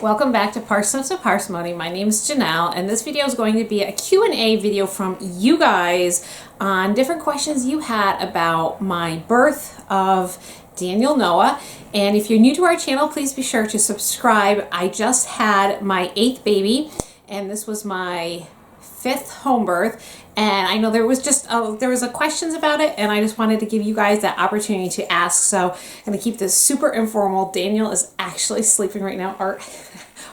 Welcome back to Parsnips and Parsimony. My name is Janelle, and this video is going to be a Q&A video from you guys on different questions you had about my birth of Daniel Noah. And if you're new to our channel, please be sure to subscribe. I just had my 8th baby, and this was my 5th home birth. And I know there was a questions about it, and I just wanted to give you guys that opportunity to ask. So I'm going to keep this super informal. Daniel is actually sleeping right now.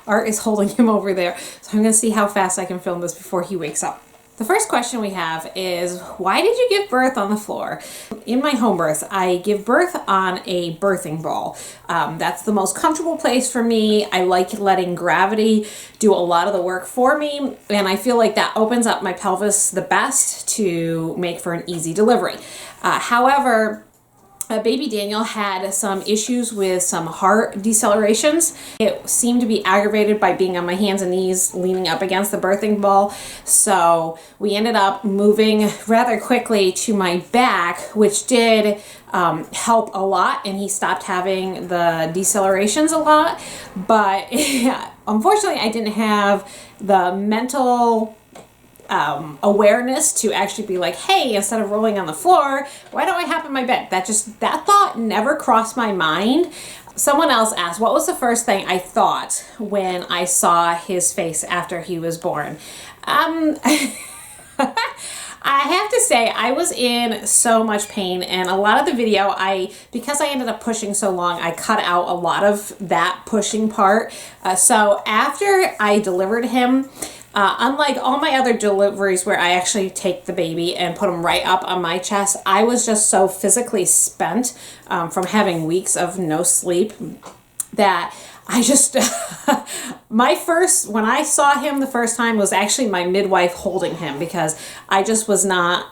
Art is holding him over there. So I'm going to see how fast I can film this before he wakes up. The first question we have is, why did you give birth on the floor? In my home birth, I give birth on a birthing ball. That's the most comfortable place for me. I like letting gravity do a lot of the work for me, and I feel like that opens up my pelvis the best to make for an easy delivery. However, baby Daniel had some issues with some heart decelerations. It seemed to be aggravated by being on my hands and knees leaning up against the birthing ball. So we ended up moving rather quickly to my back, which did help a lot, and he stopped having the decelerations a lot. But unfortunately, I didn't have the mental awareness to actually be like, hey, instead of rolling on the floor, why don't I hop in my bed? That thought never crossed my mind. Someone else asked, what was the first thing I thought when I saw his face after he was born? I have to say, I was in so much pain, and a lot of the video, because I ended up pushing so long, I cut out a lot of that pushing part. So after I delivered him, unlike all my other deliveries where I actually take the baby and put him right up on my chest, I was just so physically spent from having weeks of no sleep that I just, when I saw him the first time was actually my midwife holding him, because I just was not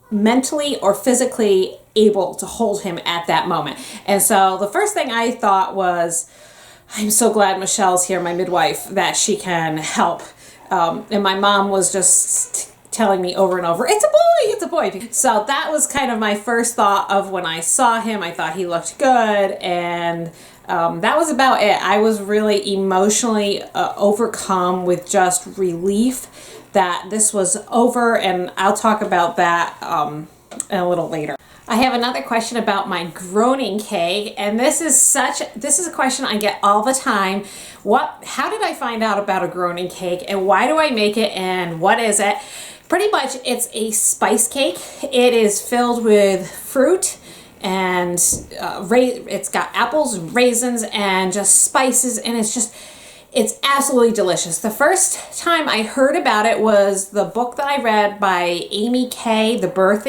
mentally or physically able to hold him at that moment. And so the first thing I thought was, I'm so glad Michelle's here, my midwife, that she can help. And my mom was just telling me over and over, it's a boy, it's a boy. So that was kind of my first thought of when I saw him. I thought he looked good, and that was about it. I was really emotionally overcome with just relief that this was over, and I'll talk about that a little later. I have another question about my groaning cake, and this is a question I get all the time. How did I find out about a groaning cake, and why do I make it, and what is it? Pretty much it's a spice cake. It is filled with fruit, and it's got apples, raisins, and just spices, and it's absolutely delicious. The first time I heard about it was the book that I read by Amy Kay, The Birth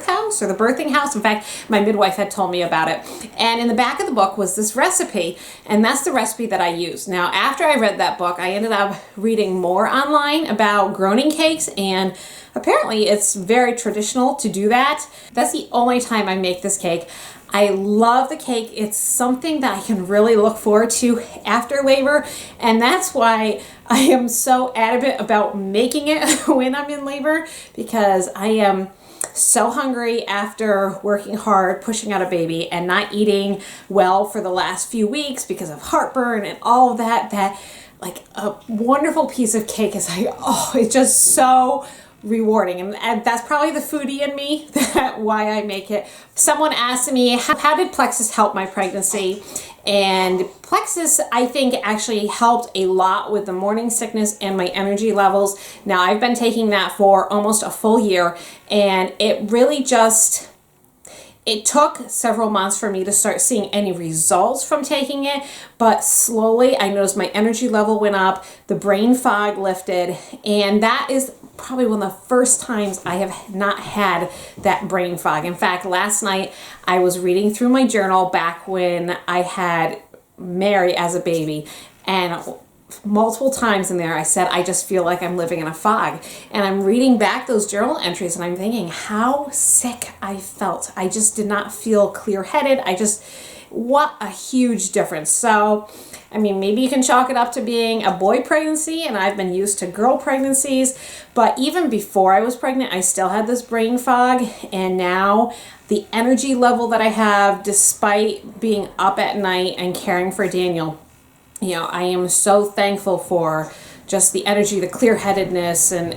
House. In fact, my midwife had told me about it. And in the back of the book was this recipe, and that's the recipe that I used. Now, after I read that book, I ended up reading more online about groaning cakes, and apparently it's very traditional to do that. That's the only time I make this cake. I love the cake. It's something that I can really look forward to after labor, and that's why I am so adamant about making it when I'm in labor, because I am so hungry after working hard, pushing out a baby, and not eating well for the last few weeks because of heartburn and all of that like a wonderful piece of cake is like, oh, it's just so rewarding, and that's probably the foodie in me, that why I make it. Someone asked me, how did Plexus help my pregnancy? And Plexus, I think, actually helped a lot with the morning sickness and my energy levels. Now, I've been taking that for almost a full year, and it really it took several months for me to start seeing any results from taking it, but slowly I noticed my energy level went up, the brain fog lifted, and that is probably one of the first times I have not had that brain fog. In fact, last night I was reading through my journal back when I had Mary as a baby, and multiple times in there I said, I just feel like I'm living in a fog. And I'm reading back those journal entries, and I'm thinking how sick I felt. I just did not feel clear-headed. What a huge difference. So, I mean, maybe you can chalk it up to being a boy pregnancy, and I've been used to girl pregnancies, but even before I was pregnant, I still had this brain fog, and now the energy level that I have, despite being up at night and caring for Daniel, I am so thankful for just the energy, the clear-headedness, and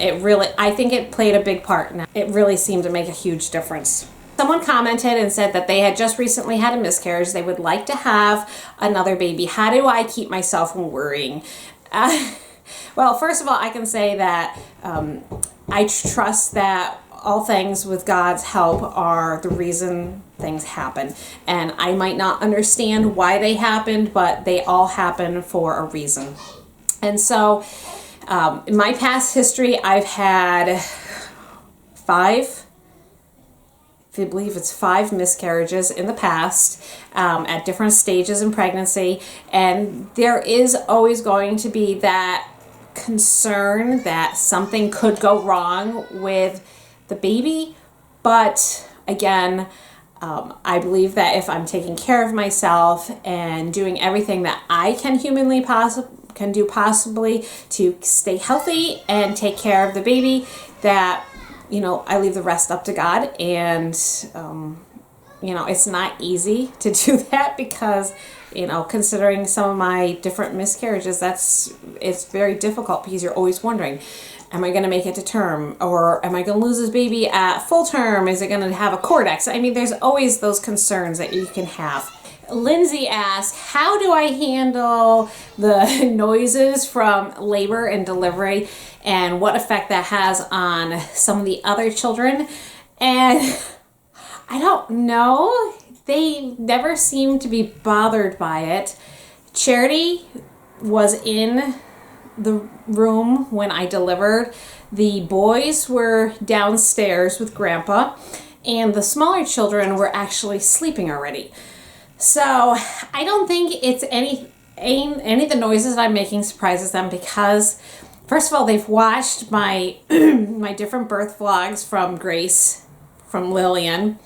I think it played a big part. Now, it really seemed to make a huge difference. Someone commented and said that they had just recently had a miscarriage. They would like to have another baby. How do I keep myself from worrying? Well, first of all, I can say that I trust that all things with God's help are the reason things happen. And I might not understand why they happened, but they all happen for a reason. And so in my past history, I've had five miscarriages in the past at different stages in pregnancy. And there is always going to be that concern that something could go wrong with the baby. But again, I believe that if I'm taking care of myself and doing everything that I can humanly possibly to stay healthy and take care of the baby, that I leave the rest up to God. And it's not easy to do that because considering some of my different miscarriages, it's very difficult because you're always wondering, am I going to make it to term? Or am I going to lose this baby at full term? Is it going to have a cortex? I mean, there's always those concerns that you can have. Lindsay asked, how do I handle the noises from labor and delivery and what effect that has on some of the other children? And I don't know. They never seem to be bothered by it. Charity was in the room when I delivered. The boys were downstairs with Grandpa, and the smaller children were actually sleeping already. So I don't think it's any of the noises that I'm making surprises them because, first of all, they've watched my my different birth vlogs from Grace, from Lillian.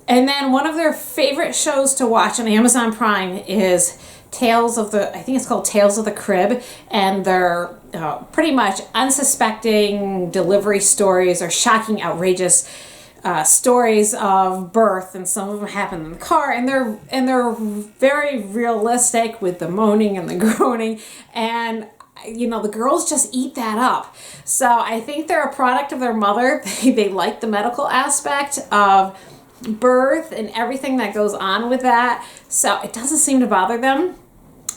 And then one of their favorite shows to watch on Amazon Prime is I think it's called Tales of the Crib, and they're pretty much unsuspecting delivery stories or shocking, outrageous stories of birth, and some of them happen in the car, and they're very realistic with the moaning and the groaning, and the girls just eat that up. So I think they're a product of their mother. They like the medical aspect of birth and everything that goes on with that, so it doesn't seem to bother them.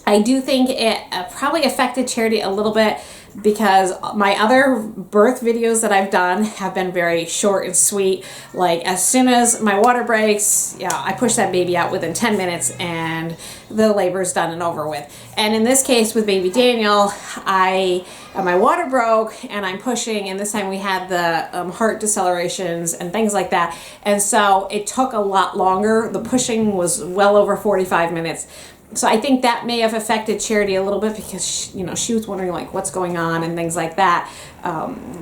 I do think it probably affected Charity a little bit because my other birth videos that I've done have been very short and sweet. Like, as soon as my water breaks, I push that baby out within 10 minutes and the labor's done and over with. And in this case with baby Daniel, my water broke and I'm pushing, and this time we had the heart decelerations and things like that. And so it took a lot longer. The pushing was well over 45 minutes. So I think that may have affected Charity a little bit because she was wondering like what's going on and things like that.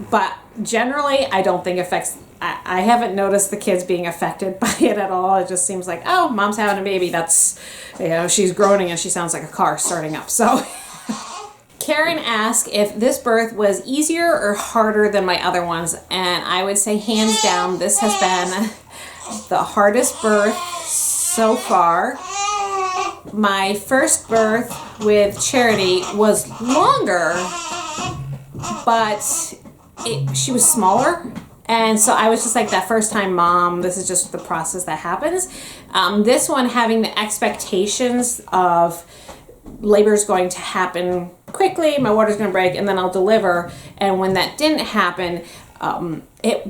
But generally, I don't think affects. I haven't noticed the kids being affected by it at all. It just seems like, oh, mom's having a baby. That's she's groaning and she sounds like a car starting up. So Karen asked if this birth was easier or harder than my other ones, and I would say hands down this has been the hardest birth so far. My first birth with Charity was longer, but she was smaller. And so I was just like, that first time mom, this is just the process that happens. This one, having the expectations of labor is going to happen quickly, my water's going to break, and then I'll deliver. And when that didn't happen,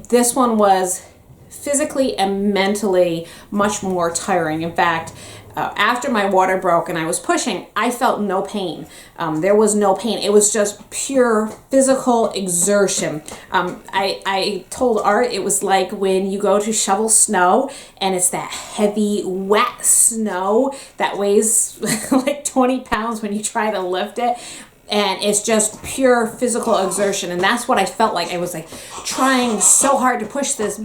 this one was physically and mentally much more tiring. In fact, after my water broke and I was pushing, I felt no pain. There was no pain. It was just pure physical exertion. I told Art it was like when you go to shovel snow and it's that heavy, wet snow that weighs like 20 pounds when you try to lift it. And it's just pure physical exertion. And that's what I felt like. I was like trying so hard to push this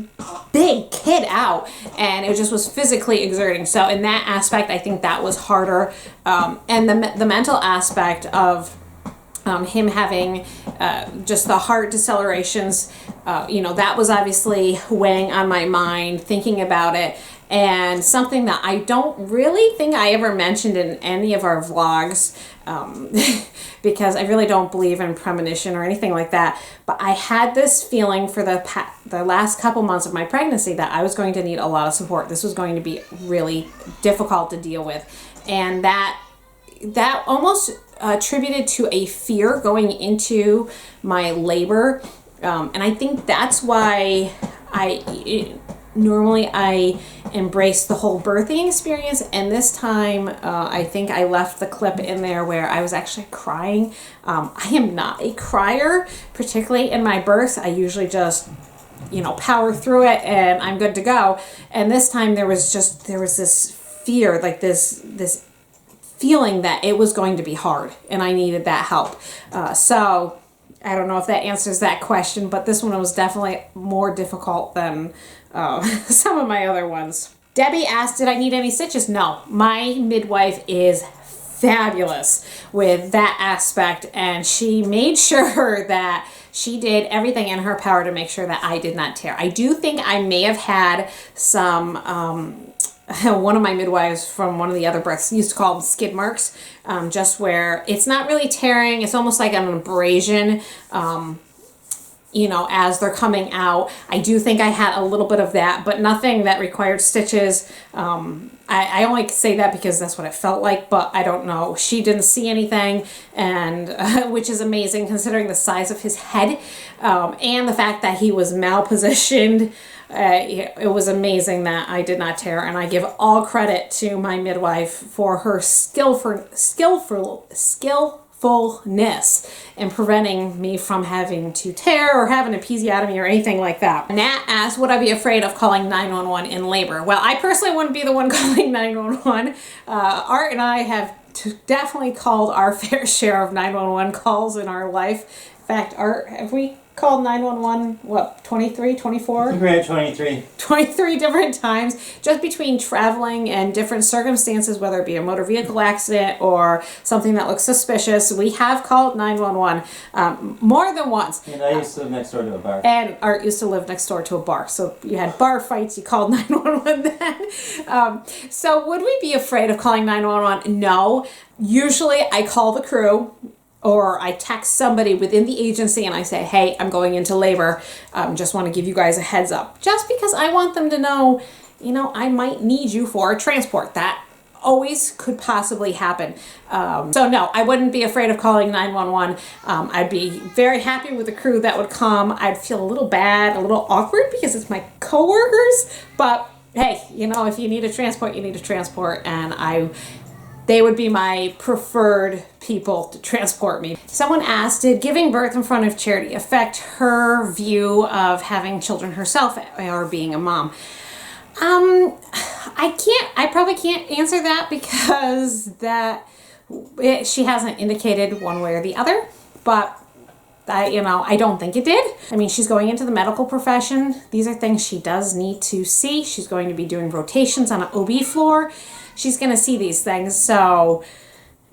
big kid out. And it just was physically exerting. So in that aspect, I think that was harder. And the mental aspect of him having just the heart decelerations, that was obviously weighing on my mind, thinking about it. And something that I don't really think I ever mentioned in any of our vlogs, because I really don't believe in premonition or anything like that. But I had this feeling for the last couple months of my pregnancy that I was going to need a lot of support. This was going to be really difficult to deal with. And that almost attributed to a fear going into my labor. And I think that's why normally I embrace the whole birthing experience, and this time I think I left the clip in there where I was actually crying. I am not a crier, particularly in my births. I usually just, power through it and I'm good to go. And this time there was this fear, like this feeling that it was going to be hard and I needed that help. So I don't know if that answers that question, but this one was definitely more difficult than some of my other ones. Debbie asked, did I need any stitches? No, my midwife is fabulous with that aspect, and she made sure that she did everything in her power to make sure that I did not tear. I do think I may have had some, one of my midwives from one of the other births used to call them skid marks, just where it's not really tearing, it's almost like an abrasion, as they're coming out. I do think I had a little bit of that, but nothing that required stitches. I only say that because that's what it felt like, but I don't know. She didn't see anything, and which is amazing considering the size of his head, and the fact that he was malpositioned. It was amazing that I did not tear, and I give all credit to my midwife for her skillfulness in preventing me from having to tear or having episiotomy or anything like that. Nat asked, would I be afraid of calling 911 in labor? Well, I personally wouldn't be the one calling 911. Art and I have definitely called our fair share of 911 calls in our life. In fact, Art, have we called 911, 23, 24? I think we're at 23. 23 different times, just between traveling and different circumstances, whether it be a motor vehicle accident or something that looks suspicious. We have called 911 more than once. And I used to live next door to a bar. And Art used to live next door to a bar. So you had bar fights, you called 911 then. So would we be afraid of calling 911? No. Usually I call the crew, or I text somebody within the agency and I say, hey, I'm going into labor. Just want to give you guys a heads up. Just because I want them to know, I might need you for a transport. That always could possibly happen. So no, I wouldn't be afraid of calling 911. I'd be very happy with the crew that would come. I'd feel a little bad, a little awkward because it's my coworkers. But hey, if you need a transport, you need a transport. And they would be my preferred people to transport me. Someone asked, did giving birth in front of Charity affect her view of having children herself or being a mom? I probably can't answer that because she hasn't indicated one way or the other, but I don't think it did. I mean, she's going into the medical profession. These are things she does need to see. She's going to be doing rotations on an OB floor. She's going to see these things. So,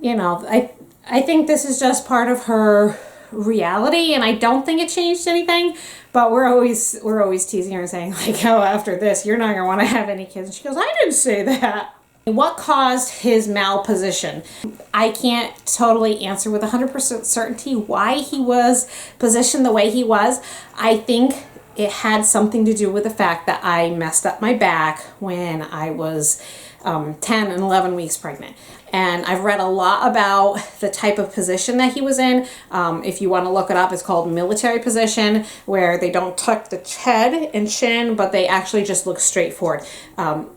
I think this is just part of her reality, and I don't think it changed anything. But we're always teasing her and saying, like, oh, after this, you're not going to want to have any kids. And she goes, I didn't say that. What caused his malposition? I can't totally answer with 100% certainty why he was positioned the way he was. I think it had something to do with the fact that I messed up my back when I was 10 and 11 weeks pregnant. And I've read a lot about the type of position that he was in. If you want to look it up, it's called military position, where they don't tuck the head and chin, but they actually just look straight forward.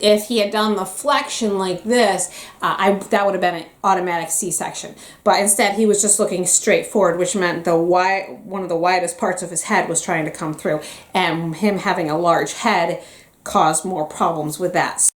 If he had done the flexion like this, that would have been an automatic C-section. But instead, he was just looking straight forward, which meant one of the widest parts of his head was trying to come through. And him having a large head caused more problems with that.